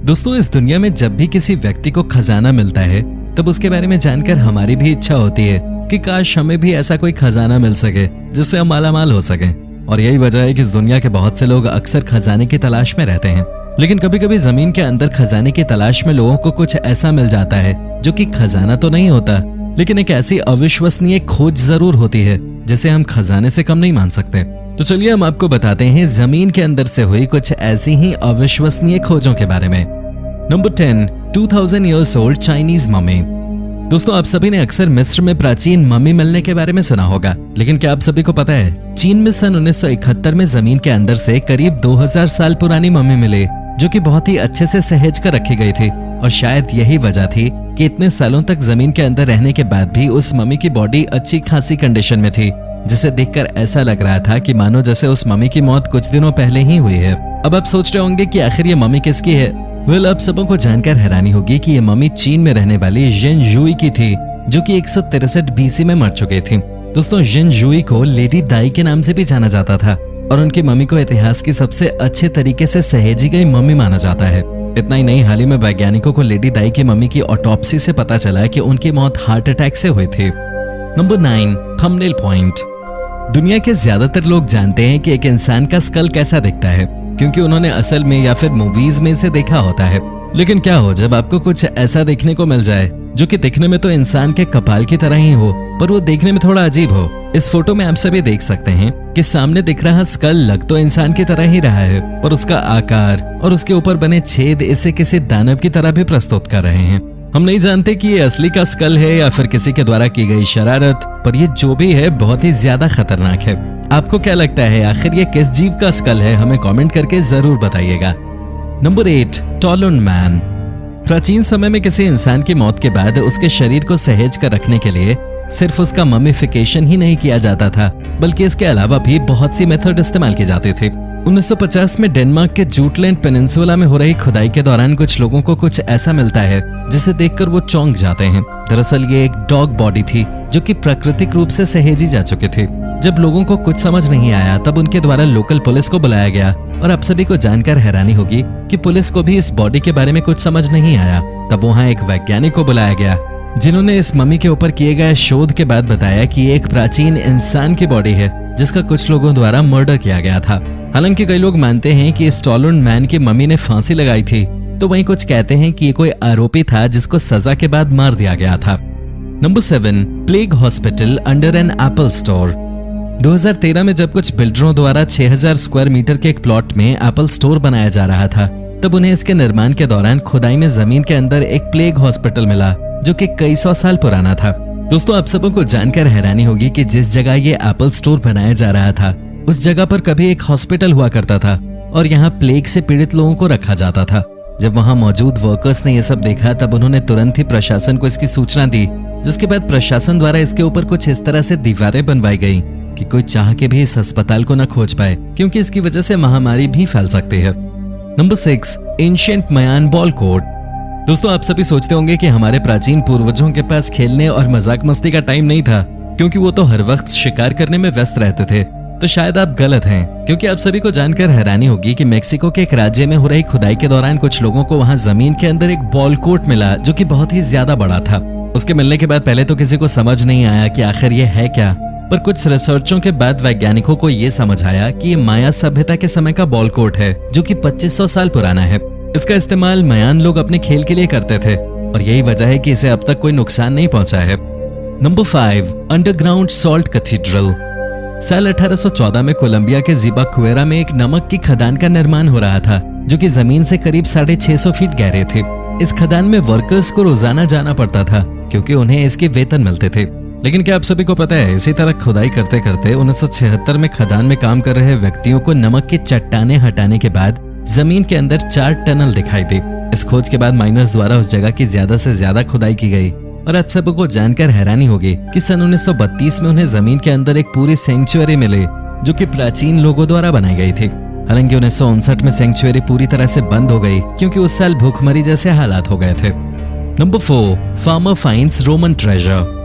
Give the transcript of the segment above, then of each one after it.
दोस्तों, इस दुनिया में जब भी किसी व्यक्ति को खजाना मिलता है तब उसके बारे में जानकर हमारी भी इच्छा होती है कि काश हमें भी ऐसा कोई खजाना मिल सके जिससे हम मालामाल हो सकें। और यही वजह है कि इस दुनिया के बहुत से लोग अक्सर खजाने की तलाश में रहते हैं। लेकिन कभी कभी जमीन के अंदर खजाने की तलाश में लोगों को कुछ ऐसा मिल जाता है जो कि खजाना तो नहीं होता, लेकिन एक ऐसी अविश्वसनीय खोज जरूर होती है जिसे हम खजाने से कम नहीं मान सकते। तो चलिए हम आपको बताते हैं जमीन के अंदर से हुई कुछ ऐसी ही अविश्वसनीय खोजों के बारे में। Number 10, 2000 years old Chinese mummy. दोस्तों, आप सभी ने अक्सर मिस्र में प्राचीन मम्मी मिलने के बारे में सुना होगा, लेकिन क्या आप सभी को पता है चीन में सन 1971 में जमीन के अंदर से करीब 2000 साल पुरानी मम्मी मिली जो कि बहुत ही अच्छे से सहेज कर रखी गई थी। और शायद यही वजह थी कि इतने सालों तक जमीन के अंदर रहने के बाद भी उस मम्मी की बॉडी अच्छी खासी कंडीशन में थी, जिसे देखकर ऐसा लग रहा था कि मानो जैसे उस मम्मी की मौत कुछ दिनों पहले ही हुई है। अब आप सोच रहे होंगे कि आखिर ये मम्मी किसकी है। वेल, आप सबों को जानकर हैरानी होगी कि ये मम्मी चीन में रहने वाली जिन जुई की थी जो कि 163 बीसी में मर चुकी थी। दोस्तों, जिन जुई को लेडी दाई के नाम से भी जाना जाता था और उनकी मम्मी को इतिहास की सबसे अच्छे तरीके से सहेजी गई मम्मी माना जाता है। इतना ही नहीं, हाल ही में वैज्ञानिकों को लेडी दाई की मम्मी की ऑटोप्सी से पता चला कि उनकी मौत हार्ट अटैक से हुई थी। Number 9, thumbnail point. दुनिया के ज्यादातर लोग जानते हैं कि एक इंसान का स्कल कैसा दिखता है, क्योंकि उन्होंने असल में या फिर मूवीज में इसे देखा होता है। लेकिन क्या हो जब आपको कुछ ऐसा देखने को मिल जाए जो कि दिखने में तो इंसान के कपाल की तरह ही हो, पर वो देखने में थोड़ा अजीब हो। इस फोटो में आप सभी देख सकते हैं कि सामने दिख रहा स्कल लग तो इंसान की तरह ही रहा है, पर उसका आकार और उसके ऊपर बने छेद इसे किसी दानव की तरह भी प्रस्तुत कर रहे हैं। हम नहीं जानते कि ये असली का स्कल है या फिर किसी के द्वारा की गई शरारत, पर ये जो भी है बहुत ही ज्यादा खतरनाक है। आपको क्या लगता है आखिर ये किस जीव का स्कल है? हमें कमेंट करके जरूर बताइएगा। Number 8, Tollens man. प्राचीन समय में किसी इंसान की मौत के बाद उसके शरीर को सहेज कर रखने के लिए सिर्फ उसका ममिफिकेशन ही नहीं किया जाता था, बल्कि इसके अलावा भी बहुत सी मेथड इस्तेमाल की जाती थी। 1950 में डेनमार्क के जूटलैंड पेनिनसुला में हो रही खुदाई के दौरान कुछ लोगों को कुछ ऐसा मिलता है जिसे देखकर वो चौंक जाते हैं। दरअसल ये एक डॉग बॉडी थी जो कि प्राकृतिक रूप से सहेजी जा चुकी थी। जब लोगों को कुछ समझ नहीं आया तब उनके द्वारा लोकल पुलिस को बुलाया गया, और आप सभी को जानकर हैरानी होगी कि पुलिस को भी इस बॉडी के बारे में कुछ समझ नहीं आया। तब वहाँ एक वैज्ञानिक को बुलाया गया जिन्होंने इस मम्मी के ऊपर किए गए शोध के बाद बताया कि ये एक प्राचीन इंसान की बॉडी है जिसका कुछ लोगों द्वारा मर्डर किया गया था। हालांकि कई लोग मानते हैं कि इस टॉलन मैन की मम्मी ने फांसी लगाई थी, तो वहीं कुछ कहते हैं कि ये कोई आरोपी था जिसको सजा के बाद मार दिया गया था। Number 7, plague hospital under an Apple store. 2013 में जब कुछ बिल्डरों द्वारा 6000 स्क्वायर मीटर के एक प्लॉट में एप्पल स्टोर बनाया जा रहा था, तब उन्हें इसके निर्माण के दौरान खुदाई में जमीन के अंदर एक प्लेग हॉस्पिटल मिला जो कि कई सौ साल पुराना था। दोस्तों, आप सबों को जानकर हैरानी होगी कि जिस जगह ये एप्पल स्टोर बनाया जा रहा था उस जगह पर कभी एक हॉस्पिटल हुआ करता था और यहाँ प्लेग से पीड़ित लोगों को रखा जाता था। जब वहाँ मौजूद वर्कर्स ने ये सब देखा तब उन्होंने तुरंत ही प्रशासन को इसकी सूचना दी, जिसके बाद प्रशासन द्वारा इसके ऊपर कुछ इस तरह से दीवारें बनवाई गई कि कोई चाह के भी इस अस्पताल को न खोज पाए, क्योंकि इसकी वजह से महामारी भी फैल सकती है। नंबर 6, एंशिएंट मायान बॉल कोड। दोस्तों, आप सभी सोचते होंगे कि हमारे प्राचीन पूर्वजों के पास खेलने और मजाक मस्ती का टाइम नहीं था, क्योंकि वो तो हर वक्त शिकार करने में व्यस्त रहते थे। तो शायद आप गलत हैं, क्योंकि आप सभी को जानकर हैरानी होगी कि मेक्सिको के एक राज्य में हो रही खुदाई के दौरान कुछ लोगों को वहां जमीन के अंदर एक बॉल कोट मिला जो कि बहुत ही ज्यादा बड़ा था। उसके मिलने के बाद पहले तो किसी को समझ नहीं आया कि आखिर ये है क्या, पर कुछ रिसर्चों के बाद वैज्ञानिकों को ये समझ आया कि ये माया सभ्यता के समय का बॉल कोट है जो कि 2500 साल पुराना है। इसका इस्तेमाल मायान लोग अपने खेल के लिए करते थे और यही वजह है कि इसे अब तक कोई नुकसान नहीं पहुंचा है। Number 5, underground salt cathedral. साल 1814 में कोलंबिया के जिबाक्वेरा में एक नमक की खदान का निर्माण हो रहा था जो कि जमीन से करीब 650 फीट गहरे थे। इस खदान में वर्कर्स को रोजाना जाना पड़ता था क्योंकि उन्हें इसके वेतन मिलते थे। लेकिन क्या आप सभी को पता है, इसी तरह खुदाई करते करते 1976 में खदान में काम कर रहे व्यक्तियों को नमक की चट्टानें हटाने के बाद जमीन के अंदर 4 टनल दिखाई दी। इस खोज के बाद माइनर्स द्वारा उस जगह की ज्यादा से ज्यादा खुदाई की गई और आप सबको जानकर हैरानी होगी कि सन 1932 में उन्हें जमीन के अंदर एक पूरी सेंचुरी मिली जो कि प्राचीन लोगों द्वारा बनाई गई थी। हालांकि 1959 में सेंचुरी पूरी तरह से बंद हो गई क्योंकि उस साल भूखमरी जैसे हालात हो गए थे। Number 4, farmer finds Roman treasure.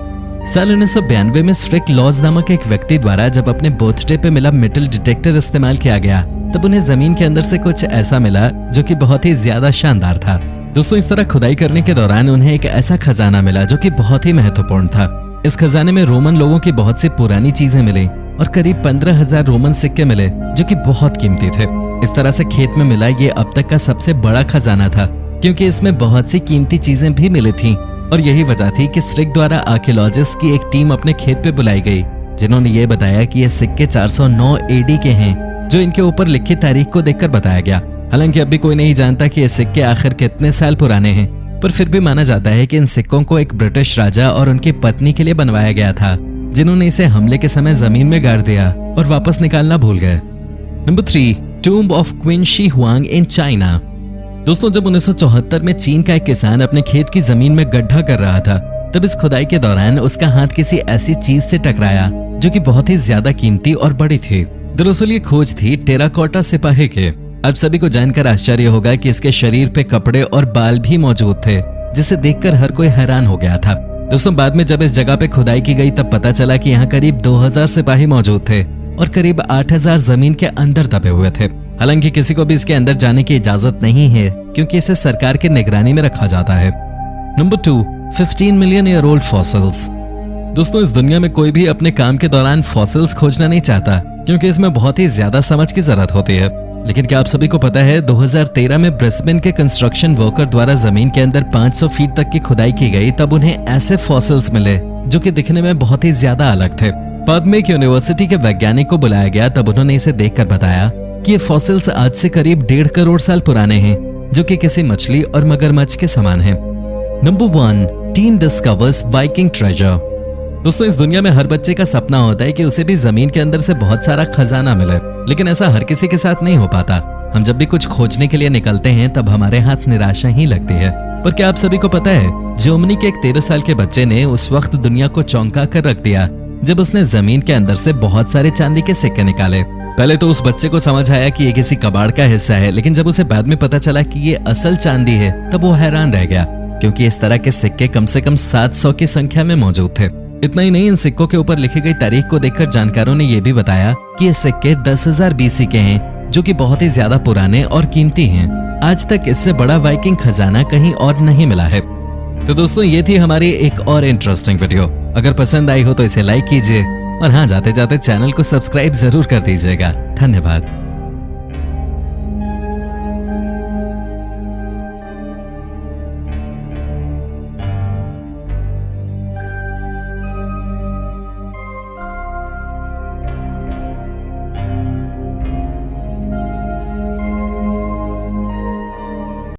साल 1992 में स्ट्रिक लॉज नामक एक व्यक्ति द्वारा जब अपने बर्थडे पे मिला मेटल डिटेक्टर इस्तेमाल किया गया तब उन्हें जमीन के अंदर से कुछ ऐसा मिला जो कि बहुत ही ज्यादा शानदार था। दोस्तों, इस तरह खुदाई करने के दौरान उन्हें एक ऐसा खजाना मिला जो कि बहुत ही महत्वपूर्ण था। इस खजाने में रोमन लोगों की बहुत सी पुरानी चीजें मिली और करीब 15,000 रोमन सिक्के मिले जो कि बहुत कीमती थे। इस तरह से खेत में मिला ये अब तक का सबसे बड़ा खजाना था, क्योंकि इसमें बहुत सी कीमती चीजें भी मिली थीं। और यही वजह थी कि स्ट्रिक द्वारा आर्कियोलॉजिस्ट की एक टीम अपने खेत पे बुलाई गई, जिन्होंने ये बताया कि ये सिक्के 409 एडी के हैं, जो इनके ऊपर लिखी तारीख को देखकर बताया गया। हालांकि अभी कोई नहीं जानता कि ये सिक्के आखिर कितने साल पुराने हैं, पर फिर भी माना जाता है कि इन सिक्कों को एक ब्रिटिश राजा और उनकी पत्नी के लिए बनवाया गया था, जिन्होंने इसे हमले के समय जमीन में गाड़ दिया और वापस निकालना भूल गए। Number 3, tomb of queen she Huang in China. दोस्तों, जब 1974 में चीन का एक किसान अपने खेत की जमीन में गड्ढा कर रहा था, तब इस खुदाई के दौरान उसका हाथ किसी ऐसी चीज से टकराया जो कि बहुत ही ज्यादा कीमती और बड़ी थी। दरअसल ये खोज थी टेराकोटा सिपाही के। अब सभी को जानकर आश्चर्य होगा कि इसके शरीर पे कपड़े और बाल भी मौजूद थे, जिसे देखकर हर कोई हैरान हो गया था। दोस्तों, बाद में जब इस जगह पे खुदाई की गई तब पता चला कि यहाँ करीब 2000 सिपाही मौजूद थे और करीब 8000 जमीन के अंदर दबे हुए थे। हालांकि किसी को भी इसके अंदर जाने की इजाजत नहीं है, क्योंकि इसे सरकार की निगरानी में रखा जाता है। Number 2, 15 million year old fossils. दोस्तों, इस दुनिया में कोई भी अपने काम के दौरान फॉसिल्स खोजना नहीं चाहता, क्योंकि इसमें बहुत ही ज्यादा समझ की जरूरत होती है। लेकिन क्या आप सभी को पता है 2013 में ब्रिस्बेन के कंस्ट्रक्शन वर्कर द्वारा जमीन के अंदर 500 फीट तक की खुदाई की गई, तब उन्हें ऐसे फॉसिल्स मिले जो कि दिखने में बहुत ही ज्यादा अलग थे। बाद में एक यूनिवर्सिटी के वैज्ञानिक को बुलाया गया, तब उन्होंने इसे देखकर बताया कि ये फॉसिल्स आज से करीब 1.5 करोड़ साल पुराने हैं, जो कि किसी मछली और मगरमच्छ के समान हैं। Number 1, tin discovers Viking treasure. दोस्तों, इस दुनिया में हर बच्चे का सपना होता है कि उसे भी जमीन के अंदर से बहुत सारा खजाना मिले, लेकिन ऐसा हर किसी के साथ नहीं हो पाता। हम जब भी कुछ खोजने के लिए निकलते हैं तब हमारे हाथ निराशा ही लगती है। पर क्या आप सभी को पता है, जर्मनी के एक 13 साल के बच्चे ने उस वक्त दुनिया को चौंका कर रख दिया जब उसने जमीन के अंदर से बहुत सारे चांदी के सिक्के निकाले। पहले तो उस बच्चे को समझ आया कि ये किसी कबाड़ का हिस्सा है, लेकिन जब उसे बाद में पता चला कि ये असल चांदी है, तब वो हैरान रह गया, क्योंकि इस तरह के सिक्के कम से कम 700 की संख्या में मौजूद थे। इतना ही नहीं, इन सिक्कों के ऊपर लिखी गई तारीख को देखकर जानकारों ने यह भी बताया कि ये सिक्के 10,000 BC के हैं, जो कि बहुत ही ज्यादा पुराने और कीमती हैं। आज तक इससे बड़ा वाइकिंग खजाना कहीं और नहीं मिला है। तो दोस्तों, ये थी हमारी एक और इंटरेस्टिंग वीडियो। अगर पसंद आई हो तो इसे लाइक कीजिए और हाँ, जाते जाते चैनल को सब्सक्राइब जरूर कर दीजिएगा। धन्यवाद।